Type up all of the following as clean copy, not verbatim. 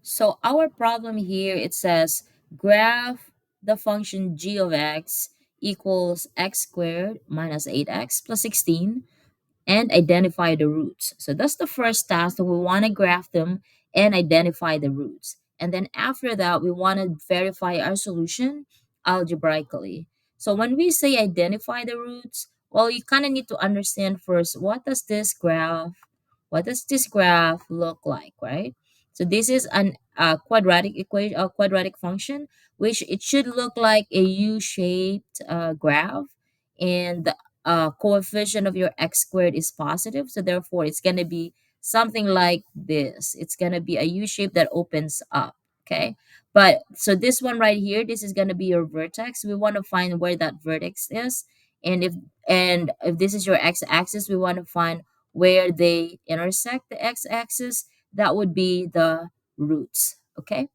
So our problem here, it says graph the function g of x equals x squared minus 8x plus 16 and identify the roots. So that's the first task that we want to graph them and identify the roots. And then after that, we want to verify our solution algebraically. So when we say identify the roots, well, you kind of need to understand first what does this graph look like, right? So this is an quadratic equation, a quadratic function, which it should look like a U-shaped graph, and the coefficient of your x squared is positive, so therefore it's going to be something like this. It's going to be a U shape that opens up. Okay, but so this one right here, this is going to be your vertex. We want to find where that vertex is, and if this is your x-axis, we want to find where they intersect the x-axis. That would be the roots. Okay,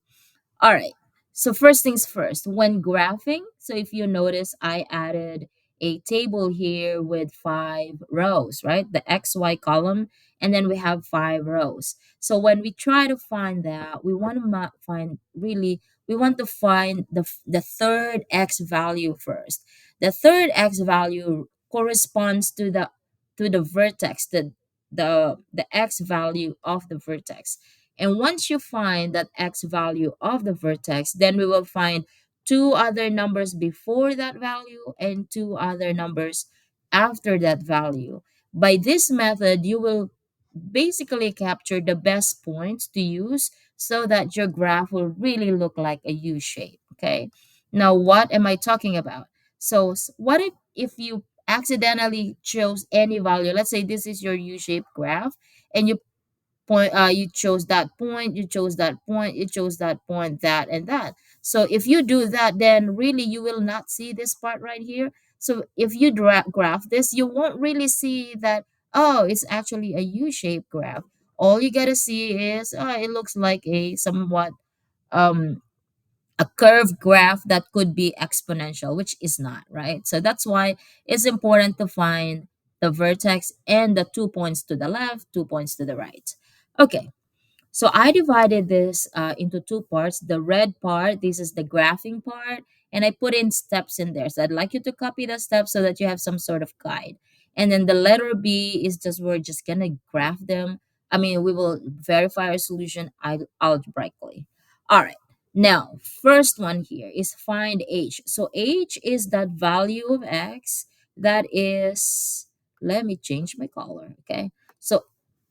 all right. So first things first, when graphing, so if you notice, I added a table here with 5 rows, right? The XY column, and then we have 5 rows. So when we try to find that, we want to find really, we want to find the third X value first. The third X value corresponds to the vertex, the X value of the vertex. And once you find that X value of the vertex, then we will find two other numbers before that value and two other numbers after that value. By this method, you will basically capture the best points to use so that your graph will really look like a U shape. Okay. Now, what am I talking about? So, what if you accidentally chose any value? Let's say this is your U shaped graph, and you chose that point, you chose that point, you chose that point, that and that. So if you do that, then really you will not see this part right here. So if you graph this, you won't really see that, oh, it's actually a U-shaped graph. All you gotta see is, oh, it looks like a somewhat um a curved graph that could be exponential, which is not, right? So that's why it's important to find the vertex and the 2 points to the left, 2 points to the right. Okay, so I divided this into two parts. The red part, this is the graphing part, and I put in steps in there. So I'd like you to copy the steps so that you have some sort of guide. And then the letter B is just, we're just gonna graph them. I mean, we will verify our solution algebraically. All right. Now, first one here is find H. So H is that value of X that is, let me change my color. Okay. So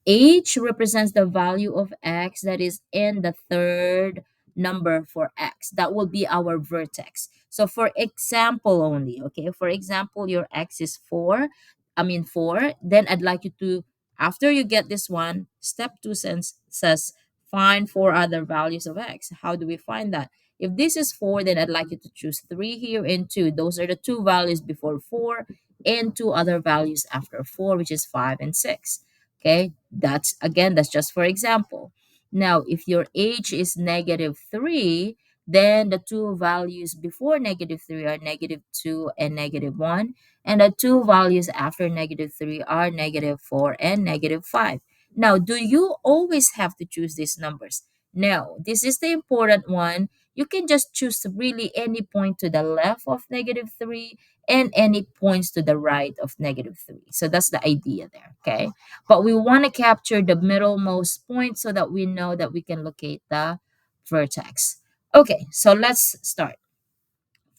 H represents the value of x that is in the third number for x. That will be our vertex. So for example only, okay? For example, your x is 4. I mean 4. Then I'd like you to, after you get this one, step 2 says find 4 other values of x. How do we find that? If this is 4, then I'd like you to choose 3 here and 2. Those are the two values before 4 and two other values after 4, which is 5 and 6. Okay, that's again, that's just for example. Now, if your age is -3, then the two values before -3 are -2 and -1, and the two values after -3 are -4 and -5. Now, do you always have to choose these numbers? No, this is the important one. You can just choose really any point to the left of -3 and any points to the right of -3. So that's the idea there, okay? But we want to capture the middlemost point so that we know that we can locate the vertex. Okay, so let's start.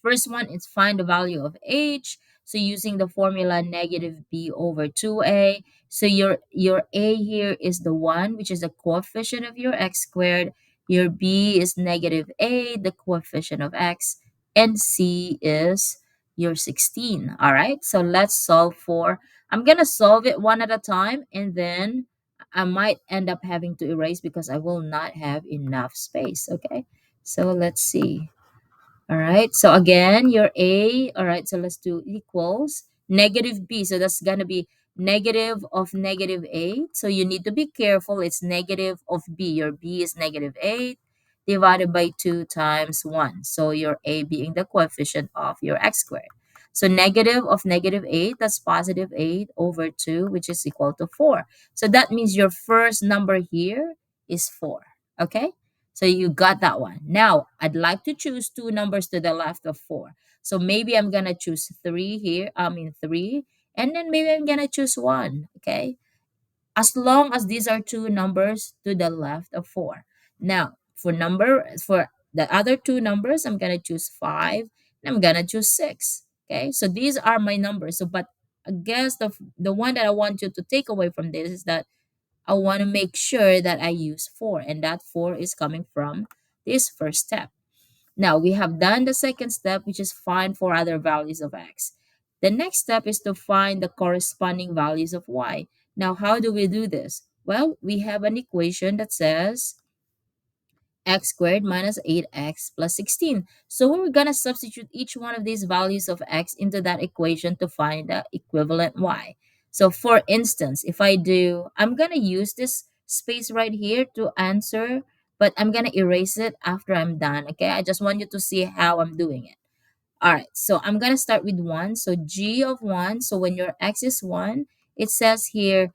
First one is find the value of h. So using the formula -b over 2a. So your a here is the 1, which is the coefficient of your x squared. Your b is -a, the coefficient of x. And c is your 16. All right, so let's solve for, I'm going to solve it one at a time, and then I might end up having to erase because I will not have enough space. Okay, so let's see. All right. So again, your A. All right. So let's do equals -b. So that's going to be negative of -8. So you need to be careful. It's negative of b. Your b is -8 divided by 2 times 1. So your A being the coefficient of your x squared. So negative of -8, that's +8 over 2, which is equal to 4. So that means your first number here is 4. Okay. So you got that one. Now, I'd like to choose two numbers to the left of 4. So maybe I'm going to choose 3 here, 3, and then maybe I'm going to choose 1, okay? As long as these are two numbers to the left of 4. Now, for the other two numbers, I'm going to choose 5 and I'm going to choose 6, okay? So these are my numbers. So but I guess the one that I want you to take away from this is that I want to make sure that I use 4, and that 4 is coming from this first step. Now we have done the second step, which is find four other values of x. The next step is to find the corresponding values of y. Now, how do we do this? Well, we have an equation that says x squared minus 8x plus 16. So we're going to substitute each one of these values of x into that equation to find the equivalent y. So for instance, if I do, I'm going to use this space right here to answer, but I'm going to erase it after I'm done, okay? I just want you to see how I'm doing it. All right, so I'm going to start with 1. So g of 1, so when your x is 1, it says here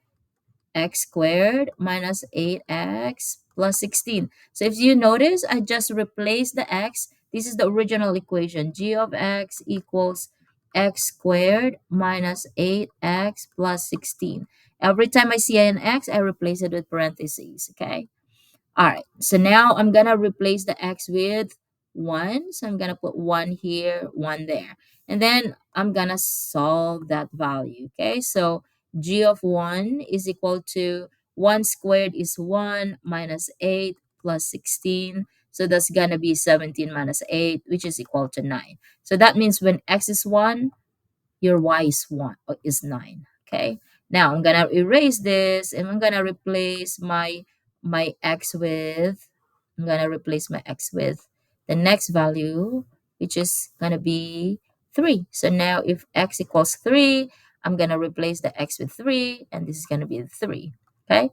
x squared minus 8x plus 16. So if you notice, I just replaced the x. This is the original equation. G of x equals x squared minus 8x plus 16. Every time I see an x, I replace it with parentheses, okay? All right, so now I'm gonna replace the x with 1. So I'm gonna put 1 here, 1 there. And then I'm gonna solve that value, okay? So g of 1 is equal to 1 squared is 1 minus 8 plus 16. So that's gonna be 17 minus 8, which is equal to 9. So that means when x is 1, your y is 1 or is 9, okay? Now I'm gonna erase this and I'm gonna replace my x with the next value, which is gonna be 3. So now if x equals 3, I'm gonna replace the x with 3, and this is gonna be 3, okay?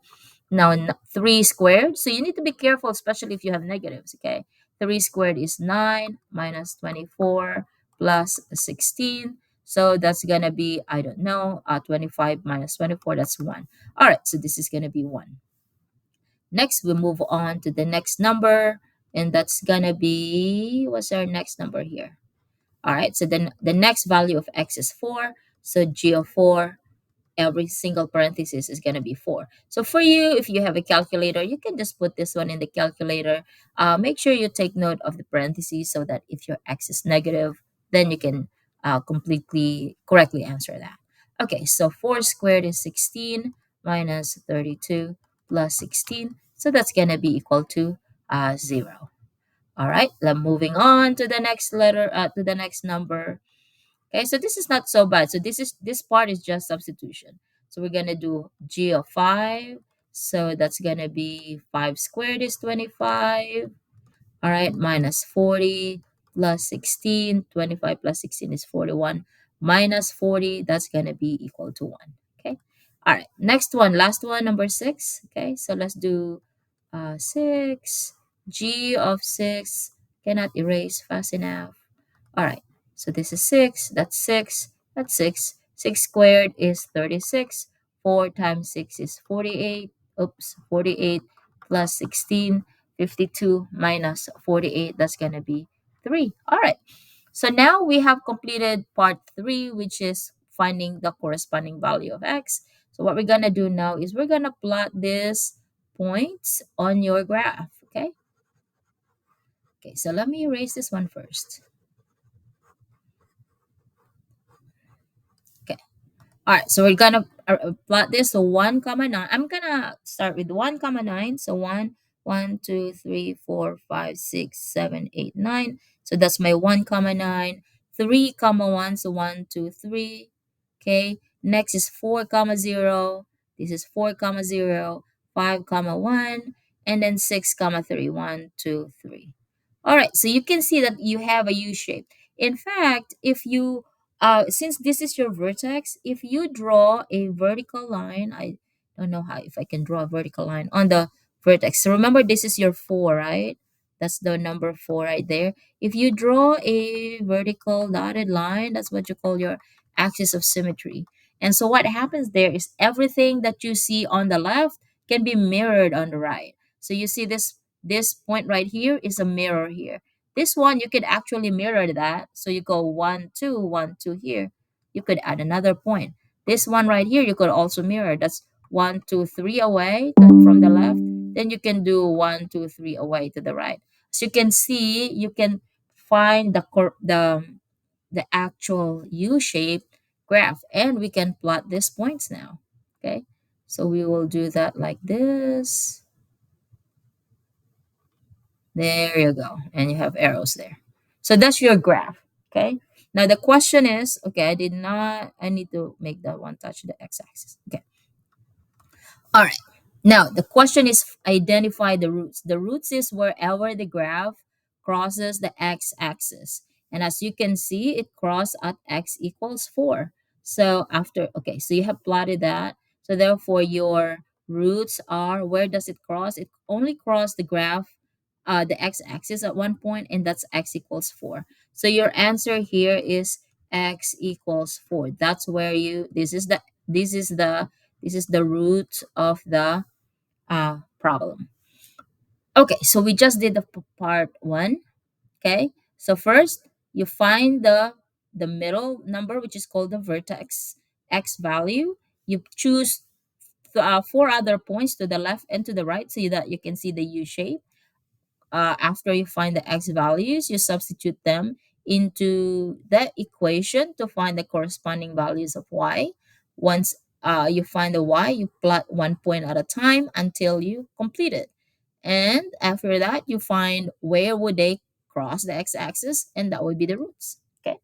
Now, 3 squared, so you need to be careful, especially if you have negatives, okay? 3 squared is 9 minus 24 plus 16. So that's going to be, I don't know, 25 minus 24, that's 1. All right, so this is going to be 1. Next, we move on to the next number, and that's going to be, what's our next number here? All right, so then the next value of x is 4. So g of 4, every single parenthesis is going to be 4. So for you, if you have a calculator, you can just put this one in the calculator. Make sure you take note of the parentheses so that if your x is negative, then you can completely correctly answer that. Okay, so 4 squared is 16 minus 32 plus 16. So that's going to be equal to 0. All right, moving on to the next letter, to the next number. Okay, so this is not so bad. So this part is just substitution. So we're gonna do g of 5. So that's gonna be 5 squared is 25. All right, minus 40 plus 16. 25 plus 16 is 41. Minus 40, that's gonna be equal to 1. Okay. All right, next one, last one, number 6. Okay, so let's do 6. G of 6 cannot erase fast enough. All right. So this is 6. That's 6. That's 6. 6 squared is 36. 4 times 6 is 48. Oops, 48 plus 16, 52 minus 48. That's going to be 3. All right. So now we have completed part 3, which is finding the corresponding value of x. So what we're going to do now is we're going to plot these points on your graph. Okay. Okay. So let me erase this one first. Okay. All right, so we're gonna plot this. So 1 comma 9. I'm gonna start with 1 comma 9. So 1, 2, 3, 4, 5, 6, 7, 8, 9. So that's my 1 comma 9. 3 comma 1. So 1, 2, 3. Okay. Next is 4 comma 0. This is 4 comma 0. 5 comma 1. And then 6 comma 3. 1, 2, 3. All right, so you can see that you have a U shape. In fact, if you since this is your vertex, if you draw a vertical line, I don't know how if I can draw a vertical line on the vertex. So remember, this is your 4, right? That's the number 4 right there. If you draw a vertical dotted line, that's what you call your axis of symmetry. And so what happens there is everything that you see on the left can be mirrored on the right. So you see this point right here is a mirror here. This one, you could actually mirror that. So you go 1, 2, 1, 2 here. You could add another point. This one right here, you could also mirror. That's 1, 2, 3 away from the left. Then you can do 1, 2, 3 away to the right. As you can see, you can find the actual U-shaped graph, and we can plot these points now. Okay, so we will do that like this. There you go. And you have arrows there. So that's your graph. Okay. Now the question is, okay, I need to make that one touch the x-axis. Okay. All right. Now the question is identify the roots. The roots is wherever the graph crosses the x-axis. And as you can see, it crossed at x equals 4. So okay, so you have plotted that. So therefore your roots are, where does it cross? It only crossed the graph, the x-axis at one point, and that's x equals 4. So your answer here is x equals 4. That's where this is the this is the root of the problem. Okay, so we just did the part one. Okay, so first you find the middle number, which is called the vertex x value. You choose four other points to the left and to the right so that you can see the U shape. After you find the x values, you substitute them into the equation to find the corresponding values of y. Once you find the y, you plot one point at a time until you complete it. And after that, you find where would they cross the x-axis, and that would be the roots. Okay.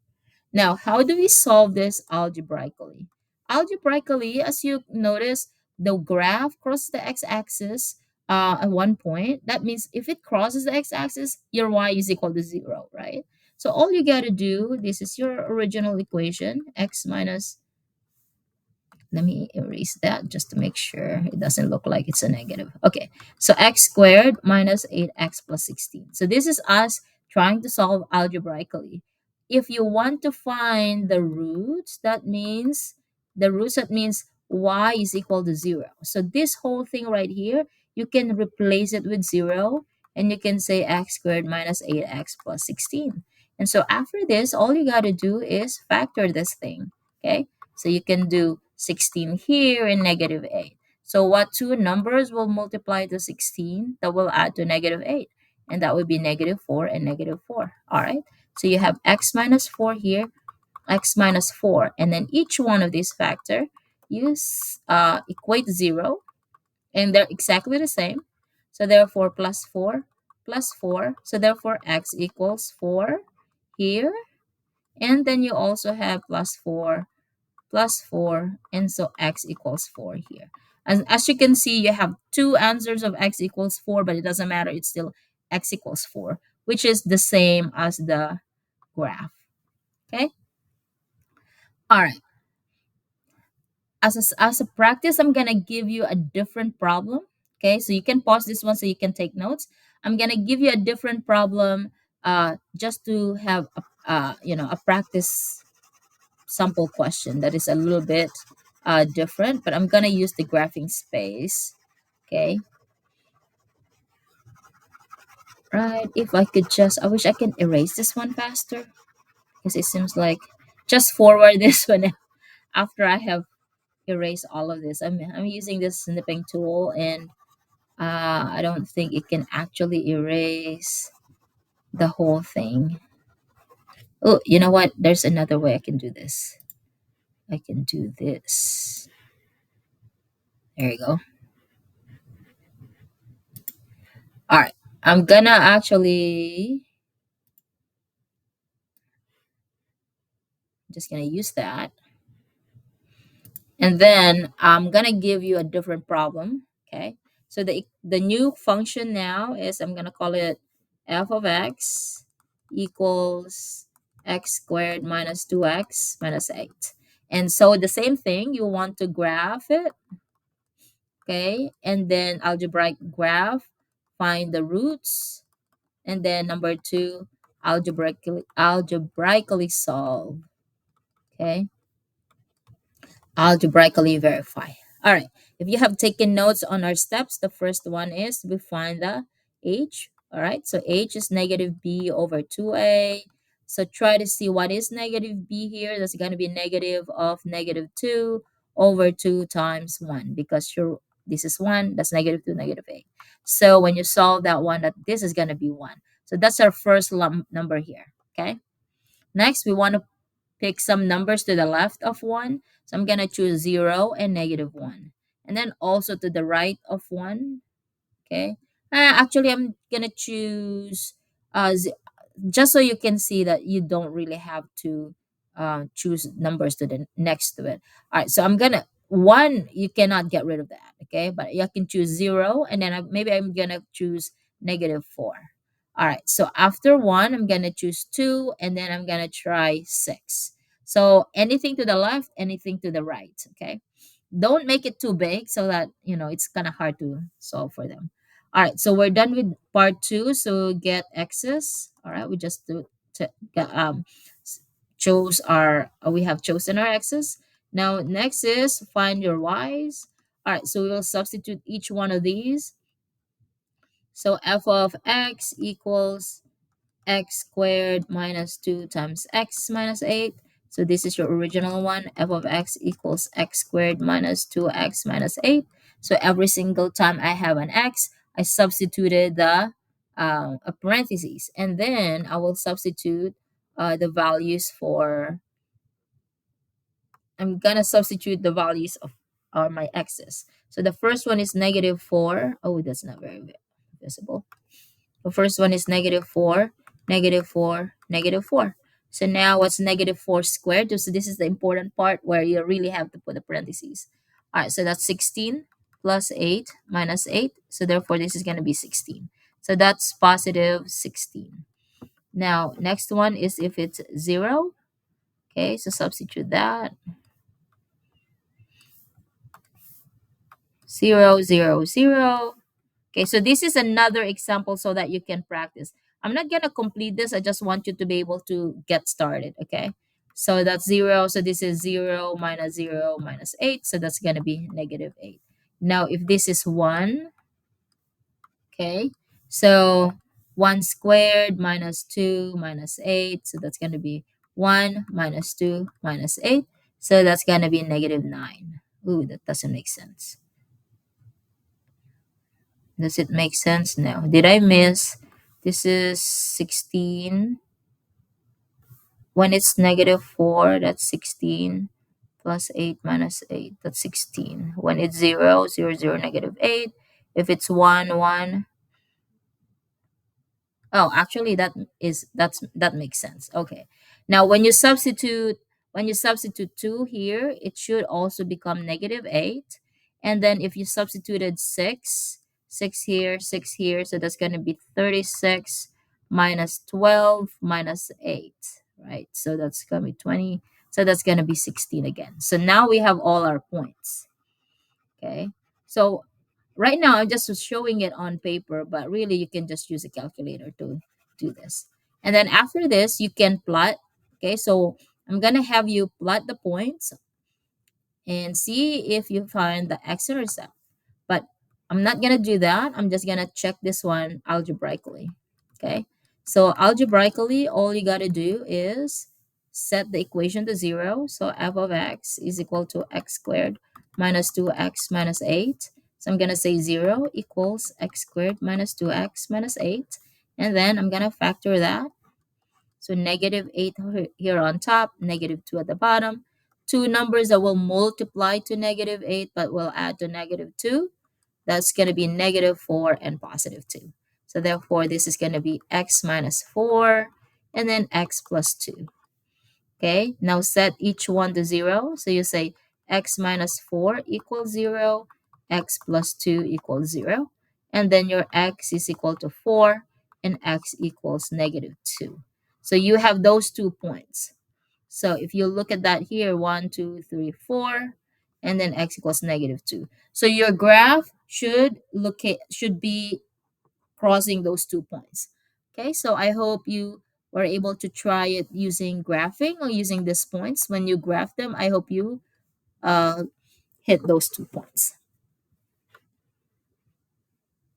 Now, how do we solve this algebraically? Algebraically, as you notice, the graph crosses the x-axis at one point. That means if it crosses the x-axis, your y is equal to 0, right? So all you got to do, this is your original equation, x minus, let me erase that just to make sure it doesn't look like it's a negative. Okay, so x squared minus 8x plus 16. So this is us trying to solve algebraically. If you want to find the roots, that means y is equal to 0. So this whole thing right here, you can replace it with 0, and you can say x squared minus 8x plus 16. And so after this, all you got to do is factor this thing. Okay, so you can do 16 here and negative 8. So what two numbers will multiply to 16 that will add to negative 8? And that would be negative 4 and negative 4. All right. So you have x minus 4 here, x minus 4. And then each one of these factor, you equate 0. And they're exactly the same. So therefore plus 4 plus 4. So therefore x equals 4 here. And then you also have plus 4 plus 4, and so x equals 4 here. As you can see, you have two answers of x equals 4, but it doesn't matter. It's still x equals 4, which is the same as the graph. Okay? All right. As a practice, I'm going to give you a different problem. Okay? So you can pause this one so you can take notes. I'm going to give you a different problem just to have a practice sample question that is a little bit different, but I'm gonna use the graphing space. Okay, right. If I could just, I wish I can erase this one faster because it seems like just forward this one after I have erased all of this. I'm using this snipping tool, and I don't think it can actually erase the whole thing. Oh, you know what? There's another way I can do this. I can do this. There you go. All right. I'm gonna actually just gonna use that. And then I'm gonna give you a different problem. Okay. So the new function now is, I'm gonna call it f of x equals x squared minus 2x minus 8. And so the same thing, you want to graph it. Okay. And then algebraic graph, find the roots. And then number two, algebraically solve. Okay, algebraically verify. All right, if you have taken notes on our steps, the first one is we find the h. All right, so h is negative b over 2a. So try to see what is negative b here. That's going to be negative of negative 2 over 2 times 1 because this is 1, that's negative 2, negative 8. So when you solve that one, that this is going to be 1. So that's our first number here. Okay. Next, we want to pick some numbers to the left of 1. So I'm going to choose 0 and negative 1. And then also to the right of 1. Okay. Actually, I'm going to choose just so you can see that you don't really have to choose numbers to the next to it. All right, so I'm gonna one. You cannot get rid of that, okay? But you can choose 0, and then maybe I'm gonna choose negative 4. All right, so after 1, I'm gonna choose 2, and then I'm gonna try 6. So anything to the left, anything to the right, okay? Don't make it too big so that it's kind of hard to solve for them. All right, so we're done with part 2. So get x's. All right, we just s- chose our we have chosen our x's. Now next is find your y's. All right, so we will substitute each one of these. So f of x equals x squared minus 2 times x minus 8. So this is your original one. F of x equals x squared minus 2x minus 8. So every single time I have an x, I substituted the a parentheses. And then I will substitute the values for, I'm going to substitute the values of my x's. So the first one is negative 4. Oh, that's not very visible. The first one is negative 4, negative 4, negative 4. So now what's negative 4 squared? So this is the important part where you really have to put the parentheses. All right, so that's 16 plus 8 minus 8. So therefore, this is going to be 16. So that's positive 16. Now, next one is if it's 0. Okay, so substitute that. 0, 0, 0. Okay, so this is another example so that you can practice. I'm not going to complete this. I just want you to be able to get started, okay? So that's 0. So this is 0 minus 8. So that's going to be negative 8. Now, if this is 1, okay, so 1 squared minus 2 minus 8. So that's going to be 1 minus 2 minus 8. So that's going to be negative 9. Ooh, that doesn't make sense. Does it make sense now? Did I miss? This is 16. When it's negative 4, that's 16 plus 8 minus 8. That's 16. When it's 0, 0, 0, negative 8. If it's 1, 1. Oh, actually that makes sense. Okay. Now when you substitute 2 here, it should also become negative 8. And then if you substituted 6, 6 here, 6 here, so that's going to be 36 minus 12 minus 8, right? So that's going to be 20. So that's going to be 16 again. So now we have all our points. Okay. So right now I'm just showing it on paper, but really you can just use a calculator to do this. And then after this, you can plot. Okay, so I'm gonna have you plot the points and see if you find the x-intercept. But I'm not gonna do that. I'm just gonna check this one algebraically. Okay, so algebraically, all you gotta do is set the equation to 0. So f of x is equal to x squared minus 2x minus 8. So I'm gonna say 0 equals x squared minus 2x minus 8. And then I'm gonna factor that. So negative 8 here on top, negative 2 at the bottom. Two numbers that will multiply to negative 8 but will add to negative 2. That's going to be negative 4 and positive 2. So therefore, this is going to be x minus 4 and then x plus 2. Okay, now set each one to 0. So you say x minus 4 equals 0, x plus 2 equals 0. And then your x is equal to 4 and x equals negative 2. So you have those 2 points. So if you look at that here, 1, 2, 3, 4, and then x equals negative 2. So your graph should be crossing those 2 points. Okay, so I hope you were able to try it using graphing or using these points. When you graph them, I hope you uh, hit those 2 points.